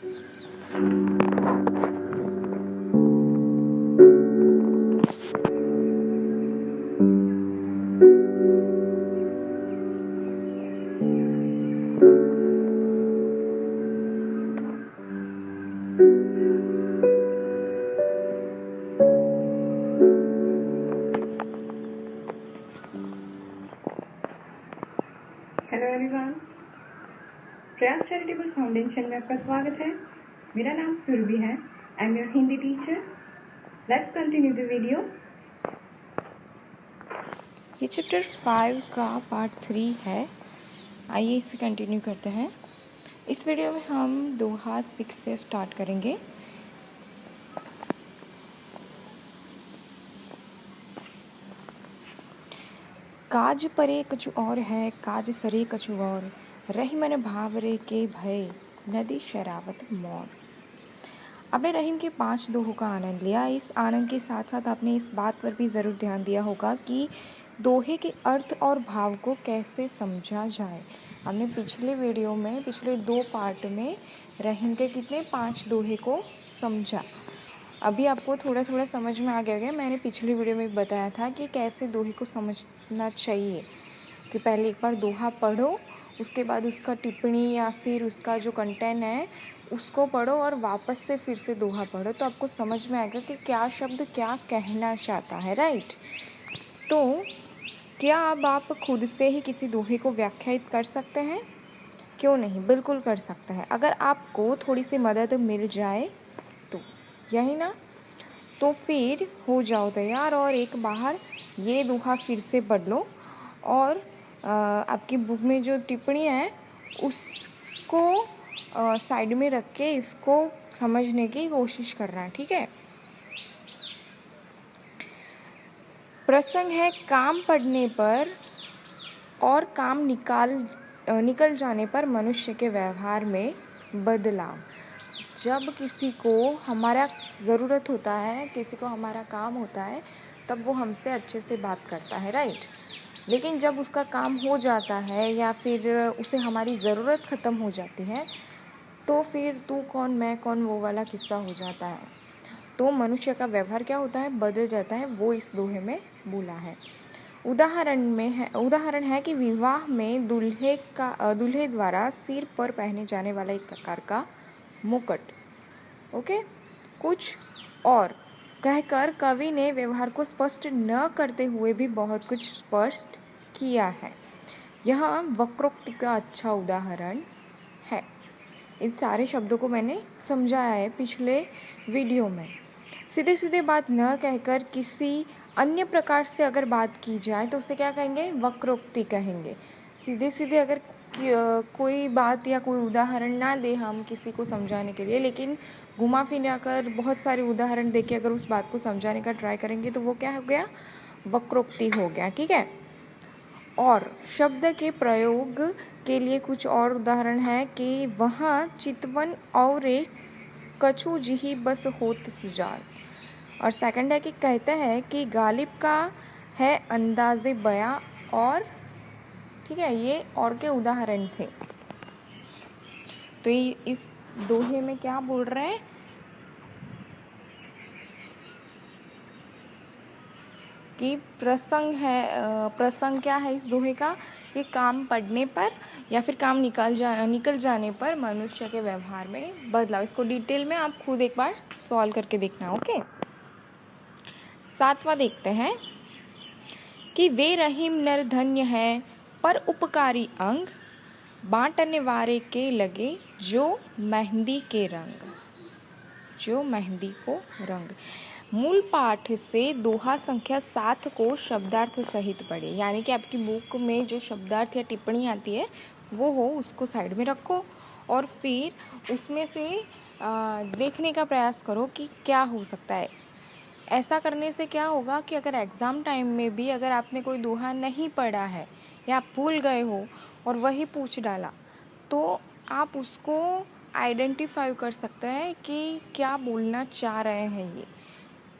Hello everyone, प्रयास charitable foundation में आपका स्वागत है। मेरा नाम सुरभि है। I am your Hindi teacher. Let's continue the video. ये चैप्टर 5 का पार्ट 3 है। आइए इसे कंटिन्यू करते हैं। इस वीडियो में हम दोहा 6 से स्टार्ट करेंगे। काज परे कछु और है, काज सरे कछु और, रही मन भावरे के भय, नदी शरावत मौन। आपने रहीम के 5 दोहों का आनंद लिया। इस आनंद के साथ साथ आपने इस बात पर भी ज़रूर ध्यान दिया होगा कि दोहे के अर्थ और भाव को कैसे समझा जाए। हमने पिछले वीडियो में, पिछले 2 पार्ट में रहीम के कितने 5 दोहे को समझा। अभी आपको थोड़ा थोड़ा समझ में आ गया होगा। मैंने पिछली वीडियो में बताया था कि कैसे दोहे को समझना चाहिए, कि पहले एक बार दोहा पढ़ो, उसके बाद उसका टिप्पणी या फिर उसका जो कंटेंट है उसको पढ़ो और वापस से फिर से दोहा पढ़ो, तो आपको समझ में आएगा कि क्या शब्द क्या कहना चाहता है, राइट। तो क्या अब आप खुद से ही किसी दोहे को व्याख्यायित कर सकते हैं? क्यों नहीं, बिल्कुल कर सकते हैं, अगर आपको थोड़ी सी मदद मिल जाए तो, यही ना। तो फिर हो जाओ तैयार और एक बार ये दोहा फिर से पढ़ लो और आपकी बुक में जो टिप्पणी है उसको साइड में रख के इसको समझने की कोशिश करना है, ठीक है। प्रसंग है काम पड़ने पर और काम निकल जाने पर मनुष्य के व्यवहार में बदलाव। जब किसी को हमारा ज़रूरत होता है, किसी को हमारा काम होता है, तब वो हमसे अच्छे से बात करता है, राइट। लेकिन जब उसका काम हो जाता है या फिर उसे हमारी ज़रूरत ख़त्म हो जाती है, तो फिर तू कौन मैं कौन वो वाला किस्सा हो जाता है। तो मनुष्य का व्यवहार क्या होता है, बदल जाता है। वो इस दोहे में बोला है। उदाहरण है कि विवाह में दूल्हे द्वारा सिर पर पहने जाने वाला एक प्रकार का मुकुट, ओके, कुछ और कहकर कवि ने व्यवहार को स्पष्ट न करते हुए भी बहुत कुछ स्पष्ट किया है। यह वक्रोक्ति का अच्छा उदाहरण है। इन सारे शब्दों को मैंने समझाया है पिछले वीडियो में। सीधे सीधे बात न कहकर किसी अन्य प्रकार से अगर बात की जाए तो उसे क्या कहेंगे, वक्रोक्ति कहेंगे। सीधे सीधे अगर कोई बात या कोई उदाहरण ना दे हम किसी को समझाने के लिए, लेकिन घुमा फिरा कर बहुत सारे उदाहरण देके अगर उस बात को समझाने का ट्राई करेंगे तो वो क्या हो गया, वक्रोक्ति हो गया, ठीक है। और शब्द के प्रयोग के लिए कुछ और उदाहरण है कि वहाँ चितवन और कछु जिही बस होत सुजान। और सेकंड है कि कहते हैं कि गालिब का है अंदाज़े बयां, और ठीक है, ये और के उदाहरण थे। तो इस दोहे में क्या बोल रहे हैं कि प्रसंग क्या है इस दोहे का, कि काम पड़ने पर या फिर काम निकल जाने पर मनुष्य के व्यवहार में बदलाव। इसको डिटेल में आप खुद एक बार सॉल्व करके देखना, ओके। 7वां देखते हैं कि वे रहीम नर धन्य है पर उपकारी अंग, बांटने वारे के लगे जो मेहंदी के रंग, जो मेहंदी को रंग। मूल पाठ से दोहा संख्या 7 को शब्दार्थ सहित पढ़े, यानी कि आपकी बुक में जो शब्दार्थ या टिप्पणी आती है वो हो, उसको साइड में रखो और फिर उसमें से देखने का प्रयास करो कि क्या हो सकता है। ऐसा करने से क्या होगा कि अगर एग्ज़ाम टाइम में भी अगर आपने कोई दोहा नहीं पढ़ा है या आप भूल गए हो और वही पूछ डाला, तो आप उसको आइडेंटिफाई कर सकते हैं कि क्या बोलना चाह रहे हैं, ये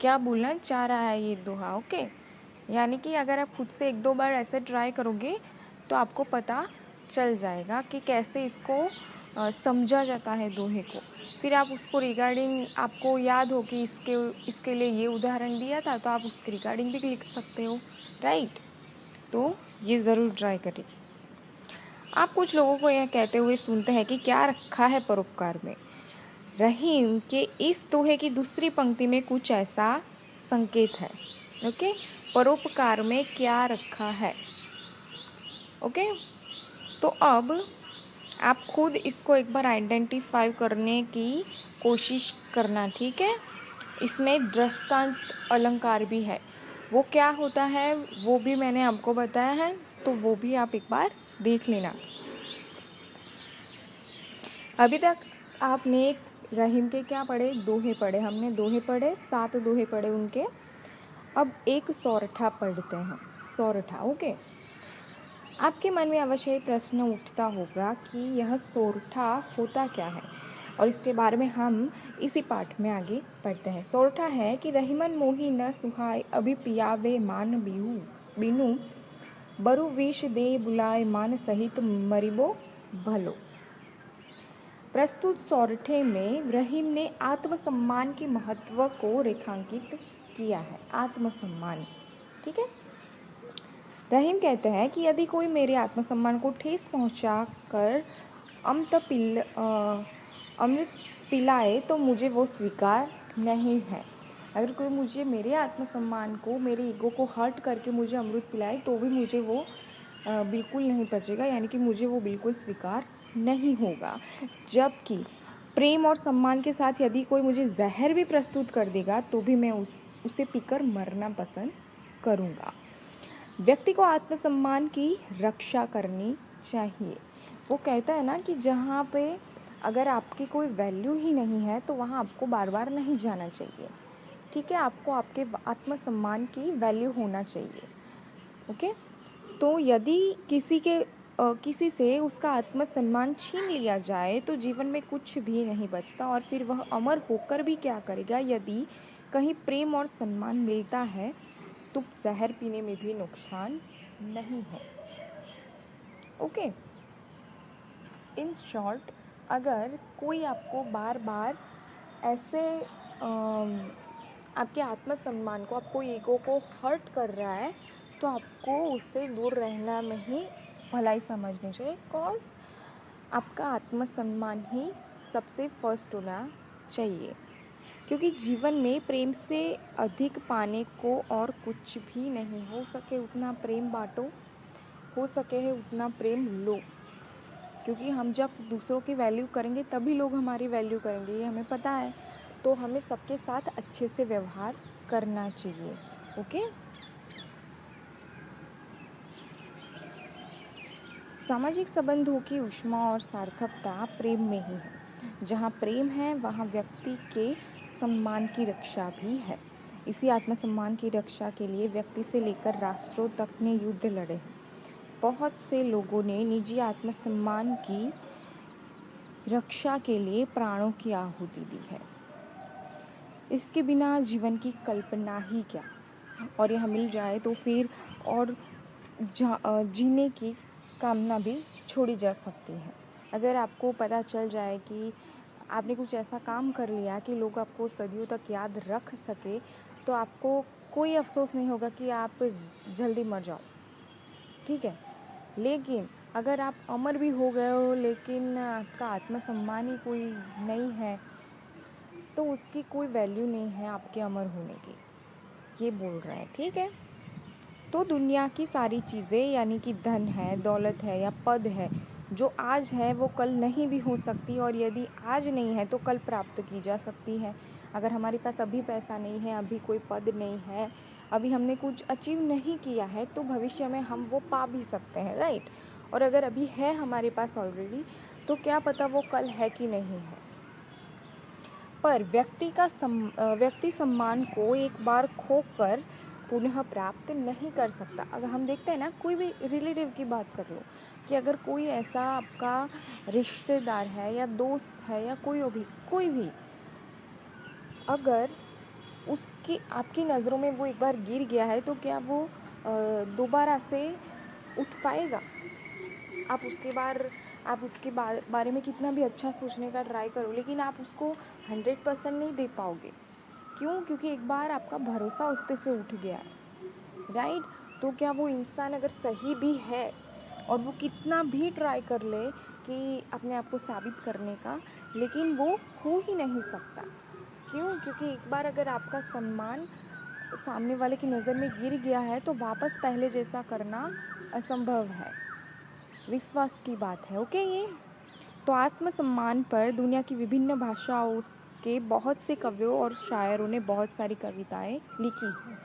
क्या बोलना चाह रहा है ये दोहा, ओके। यानी कि अगर आप खुद से 1-2 बार ऐसे ट्राई करोगे तो आपको पता चल जाएगा कि कैसे इसको समझा जाता है दोहे को। फिर आप उसको रिगार्डिंग, आपको याद हो कि इसके लिए ये उदाहरण दिया था, तो आप उसके रिगार्डिंग भी लिख सकते हो, राइट। तो ये ज़रूर ट्राई करें। आप कुछ लोगों को यह कहते हुए सुनते हैं कि क्या रखा है परोपकार में। रहीम के इस दोहे की दूसरी पंक्ति में कुछ ऐसा संकेत है। ओके, परोपकार में क्या रखा है। ओके, तो अब आप खुद इसको एक बार आइडेंटिफाई करने की कोशिश करना, ठीक है। इसमें दृष्टांत अलंकार भी है, वो क्या होता है वो भी मैंने आपको बताया है, तो वो भी आप एक बार देख लेना। अभी तक आपने रहीम के क्या पढ़े, दोहे पढ़े, हमने दोहे पढ़े, 7 दोहे पढ़े उनके। अब एक सौरठा पढ़ते हैं, सौरठा। ओके, आपके मन में अवश्य प्रश्न उठता होगा कि यह सौरठा होता क्या है, और इसके बारे में हम इसी पाठ में आगे पढ़ते हैं। सौरठा है कि रहीमन मोही न सुहाय, अभी पियावे मान बिनु, बरु विष दे बुलाए मान सहित मरिबो भलो। प्रस्तुत सौरठे में रहीम ने आत्मसम्मान के महत्व को रेखांकित किया है। आत्मसम्मान, ठीक है। रहीम कहते हैं कि यदि कोई मेरे आत्मसम्मान को ठेस पहुंचा कर अमृत पिलाए तो मुझे वो स्वीकार नहीं है। अगर कोई मुझे मेरे आत्मसम्मान को, मेरे ईगो को हर्ट करके मुझे अमृत पिलाए तो भी मुझे वो बिल्कुल नहीं पचेगा, यानी कि मुझे वो बिल्कुल स्वीकार नहीं होगा। जबकि प्रेम और सम्मान के साथ यदि कोई मुझे जहर भी प्रस्तुत कर देगा तो भी मैं उसे पीकर मरना पसंद करूँगा। व्यक्ति को आत्मसम्मान की रक्षा करनी चाहिए। वो कहता है ना कि जहाँ पे अगर आपकी कोई वैल्यू ही नहीं है तो वहाँ आपको बार बार नहीं जाना चाहिए, ठीक है। आपको आपके आत्मसम्मान की वैल्यू होना चाहिए। ओके, तो यदि किसी से उसका आत्मसम्मान छीन लिया जाए तो जीवन में कुछ भी नहीं बचता, और फिर वह अमर होकर भी क्या करेगा। यदि कहीं प्रेम और सम्मान मिलता है तो जहर पीने में भी नुकसान नहीं है। ओके, इन शॉर्ट, अगर कोई आपको बार बार ऐसे आपके आत्मसम्मान को, आपको ईगो को हर्ट कर रहा है तो आपको उससे दूर रहना में ही भलाई समझनी चाहिए। बिकॉज आपका आत्मसम्मान ही सबसे फर्स्ट होना चाहिए, क्योंकि जीवन में प्रेम से अधिक पाने को और कुछ भी नहीं। हो सके उतना प्रेम बांटो, हो सके है उतना प्रेम लो, क्योंकि हम जब दूसरों की वैल्यू करेंगे तभी लोग हमारी वैल्यू करेंगे, ये हमें पता है। तो हमें सबके साथ अच्छे से व्यवहार करना चाहिए। ओके, सामाजिक संबंधों की ऊष्मा और सार्थकता प्रेम में ही है। जहाँ प्रेम है वहाँ व्यक्ति के सम्मान की रक्षा भी है। इसी आत्मसम्मान की रक्षा के लिए व्यक्ति से लेकर राष्ट्रों तक ने युद्ध लड़े हैं। बहुत से लोगों ने निजी आत्मसम्मान की रक्षा के लिए प्राणों की आहुति दी है। इसके बिना जीवन की कल्पना ही क्या, और यह मिल जाए तो फिर और जीने की कामना भी छोड़ी जा सकती है। अगर आपको पता चल जाए कि आपने कुछ ऐसा काम कर लिया कि लोग आपको सदियों तक याद रख सके, तो आपको कोई अफसोस नहीं होगा कि आप जल्दी मर जाओ, ठीक है। लेकिन अगर आप अमर भी हो गए हो लेकिन आपका आत्मसम्मान ही कोई नहीं है तो उसकी कोई वैल्यू नहीं है आपके अमर होने की, ये बोल रहा है, ठीक है। तो दुनिया की सारी चीज़ें, यानी कि धन है, दौलत है या पद है, जो आज है वो कल नहीं भी हो सकती, और यदि आज नहीं है तो कल प्राप्त की जा सकती है। अगर हमारे पास अभी पैसा नहीं है, अभी कोई पद नहीं है, अभी हमने कुछ अचीव नहीं किया है, तो भविष्य में हम वो पा भी सकते हैं, राइट। और अगर अभी है हमारे पास ऑलरेडी, तो क्या पता वो कल है कि नहीं है। पर व्यक्ति सम्मान को एक बार खोकर पुनः प्राप्त नहीं कर सकता। अगर हम देखते हैं ना, कोई भी रिलेटिव की बात कर लो, कि अगर कोई ऐसा आपका रिश्तेदार है या दोस्त है या कोई भी अगर उसकी आपकी नज़रों में वो एक बार गिर गया है तो क्या वो दोबारा से उठ पाएगा। आप उसके बार आप उसके बारे में कितना भी अच्छा सोचने का ट्राई करो, लेकिन आप उसको 100% नहीं दे पाओगे। क्यों? क्योंकि एक बार आपका भरोसा उस पे से उठ गया है, राइट। तो क्या वो इंसान अगर सही भी है और वो कितना भी ट्राई कर ले कि अपने आप को साबित करने का, लेकिन वो हो ही नहीं सकता। क्यों? क्योंकि एक बार अगर आपका सम्मान सामने वाले की नज़र में गिर गया है तो वापस पहले जैसा करना असंभव है। विश्वास की बात है, ओके। ये तो आत्मसम्मान पर दुनिया की विभिन्न भाषाओं के बहुत से कवियों और शायरों ने बहुत सारी कविताएं लिखी हैं।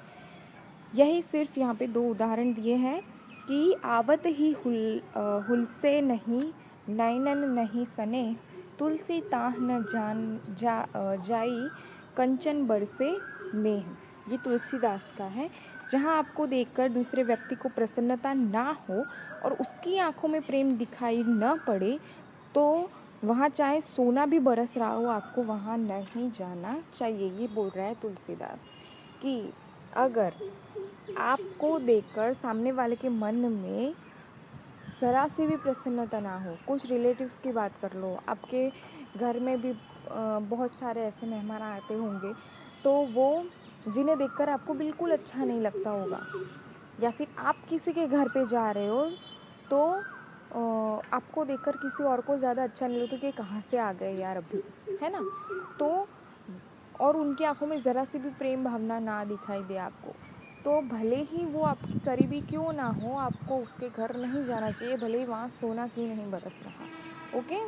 यही सिर्फ यहाँ पे 2 उदाहरण दिए हैं कि आवत ही हुलसे नहीं, नैनन नहीं सने, तुलसी ताह न जाई, कंचन बरसे मेह। ये तुलसीदास का है। जहाँ आपको देखकर दूसरे व्यक्ति को प्रसन्नता ना हो और उसकी आंखों में प्रेम दिखाई न पड़े, तो वहाँ चाहे सोना भी बरस रहा हो, आपको वहाँ नहीं जाना चाहिए। ये बोल रहा है तुलसीदास कि अगर आपको देखकर सामने वाले के मन में ज़रा सी भी प्रसन्नता ना हो, कुछ रिलेटिव्स की बात कर लो, आपके घर में भी बहुत सारे ऐसे मेहमान आते होंगे, तो वो जिन्हें देखकर आपको बिल्कुल अच्छा नहीं लगता होगा, या फिर आप किसी के घर पे जा रहे हो तो आपको देखकर किसी और को ज़्यादा अच्छा नहीं लगता कि कहाँ से आ गए यार अभी, है ना। तो और उनकी आंखों में ज़रा सी भी प्रेम भावना ना दिखाई दे आपको, तो भले ही वो आपकी करीबी क्यों ना हो, आपको उसके घर नहीं जाना चाहिए, भले ही वहाँ सोना क्यों नहीं बरस रहा, ओके।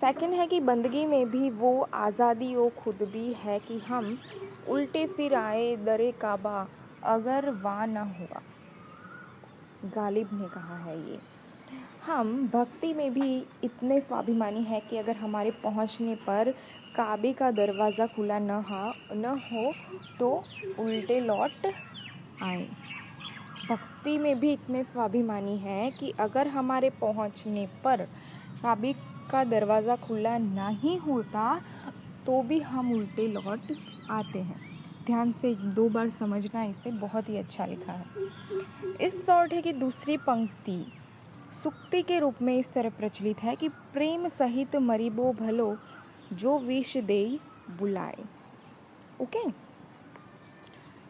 सेकंड है कि बंदगी में भी वो आज़ादी वो खुद भी है कि हम उल्टे फिर आए दरे काबा अगर वाह ना हुआ। गालिब ने कहा है ये। हम भक्ति में भी इतने स्वाभिमानी हैं कि अगर हमारे पहुंचने पर काबे का दरवाज़ा खुला न हो तो उल्टे लौट आए। भक्ति में भी इतने स्वाभिमानी हैं कि अगर हमारे पहुंचने पर काबे का दरवाज़ा खुला नहीं होता तो भी हम उल्टे लौट आते हैं। ध्यान से 2 बार समझना, इसे बहुत ही अच्छा लिखा है। इस सौठे की दूसरी पंक्ति सुक्ति के रूप में इस तरह प्रचलित है कि प्रेम सहित मरीबो भलो जो विष देई बुलाए, ओके।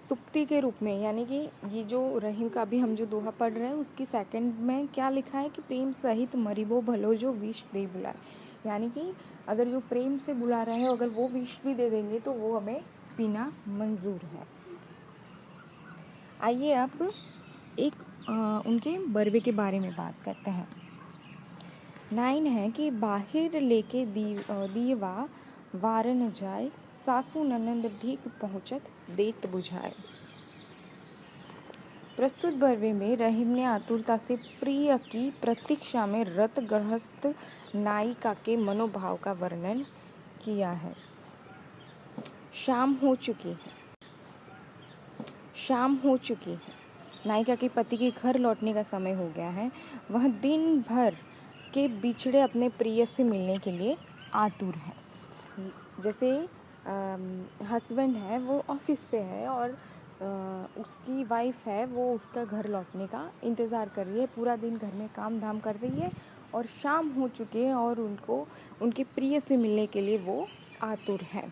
सुक्ति के रूप में, यानी कि ये जो रहीम का भी हम जो दोहा पढ़ रहे हैं उसकी सेकंड में क्या लिखा है कि प्रेम सहित मरीबो भलो जो विष दे बुलाए, यानी कि अगर जो प्रेम से बुला रहे हैं अगर वो विष भी दे देंगे तो वो हमें पीना मंजूर है। आइए अब एक उनके बरवे के बारे में बात करते हैं। 9 है कि बाहर लेके दीवा वार न जाए, सासू ननंद ठीक पहुँचत देत बुझाए। प्रस्तुत बरवे में रहीम ने आतुरता से प्रिय की प्रतीक्षा में रत गृहस्थ नायिका के मनोभाव का वर्णन किया है। शाम हो चुकी है, नायिका के पति के घर लौटने का समय हो गया है। वह दिन भर के बिछड़े अपने प्रिय से मिलने के लिए आतुर है। जैसे हस्बैंड है वो ऑफिस पे है और उसकी वाइफ है वो उसका घर लौटने का इंतज़ार कर रही है, पूरा दिन घर में काम धाम कर रही है और शाम हो चुकी है और उनको उनके प्रिय से मिलने के लिए वो आतुर है।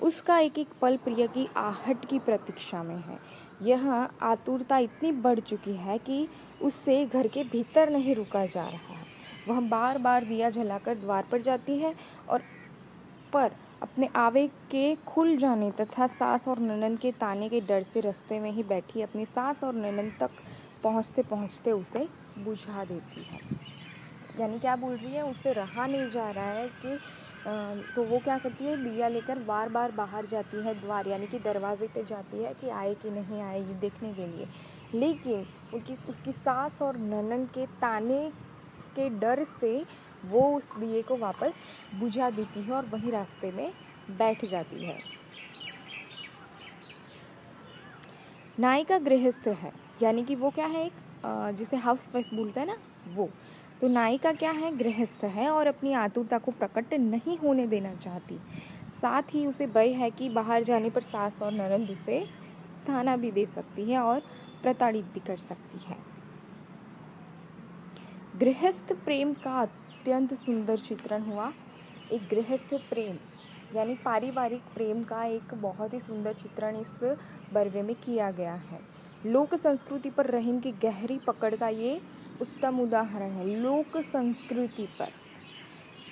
उसका एक एक पल प्रिय की आहट की प्रतीक्षा में है। यह आतुरता इतनी बढ़ चुकी है कि उससे घर के भीतर नहीं रुका जा रहा है। वह बार बार दिया जलाकर द्वार पर जाती है और पर अपने आवे के खुल जाने तथा सास और ननंद के ताने के डर से रास्ते में ही बैठी अपनी सास और ननंद तक पहुँचते पहुँचते उसे बुझा देती है। यानी क्या बोल रही है, उससे रहा नहीं जा रहा है कि तो वो क्या करती है, दिया लेकर बार बार बाहर जाती है, द्वार यानी कि दरवाजे पे जाती है कि आए कि नहीं आए ये देखने के लिए, लेकिन उसकी सास और ननंद के ताने के डर से वो उस दिए को वापस बुझा देती है और वही रास्ते में बैठ जाती है। नायिका गृहस्थ है, यानी कि वो क्या है, एक जिसे हाउस वाइफ बोलते हैं ना वो। तो नायिका क्या है, गृहस्थ है और अपनी आतुरता को प्रकट नहीं होने देना चाहती। साथ ही उसे भय है कि बाहर जाने पर सास और ननंद उसे ताना भी दे सकती है और प्रताड़ित भी कर सकती है। गृहस्थ प्रेम का अत्यंत सुंदर चित्रण हुआ। एक गृहस्थ प्रेम यानी पारिवारिक प्रेम का एक बहुत ही सुंदर चित्रण इस बरवे में किया गया है। लोक संस्कृति पर रहीम की गहरी पकड़ का ये उत्तम उदाहरण है। लोक संस्कृति पर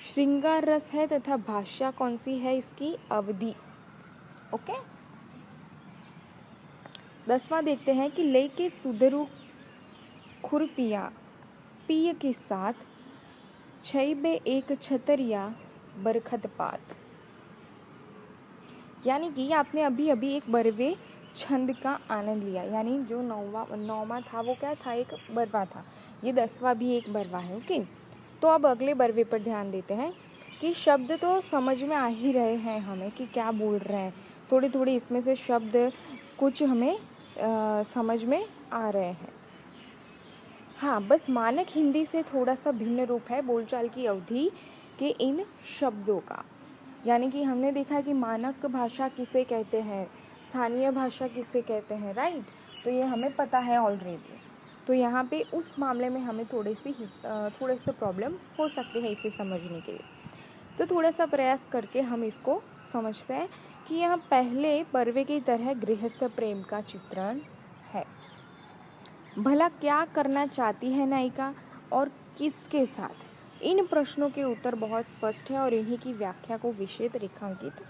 श्रृंगार रस है तथा भाषा कौन सी है इसकी? अवधि। ओके। 10वां देखते हैं कि लेके सुधरू खुरपिया पिय के साथ छैबे एक छतरिया बरखत पात। यानी कि आपने अभी अभी एक बरवे छंद का आनंद लिया, यानी जो नौवा था वो क्या था? एक बरवा था। ये 10वां भी एक बरवा है। ओके। तो अब अगले बरवे पर ध्यान देते हैं कि शब्द तो समझ में आ ही रहे हैं हमें कि क्या बोल रहे हैं। थोड़े थोड़े इसमें से शब्द कुछ हमें समझ में आ रहे हैं। हाँ, बस मानक हिंदी से थोड़ा सा भिन्न रूप है बोलचाल की अवधि के इन शब्दों का। यानी कि हमने देखा कि मानक भाषा किसे कहते हैं, स्थानीय भाषा किसे कहते हैं, राइट? तो ये हमें पता है ऑलरेडी। तो यहाँ पे उस मामले में हमें थोड़े से प्रॉब्लम हो सकते हैं इसे समझने के लिए। तो थोड़ा सा प्रयास करके हम इसको समझते हैं कि यहाँ पहले बरवे की तरह गृहस्थ प्रेम का चित्रण है। भला क्या करना चाहती है नायिका और किसके साथ? इन प्रश्नों के उत्तर बहुत स्पष्ट है और इन्हीं की व्याख्या को विशेष रेखांकित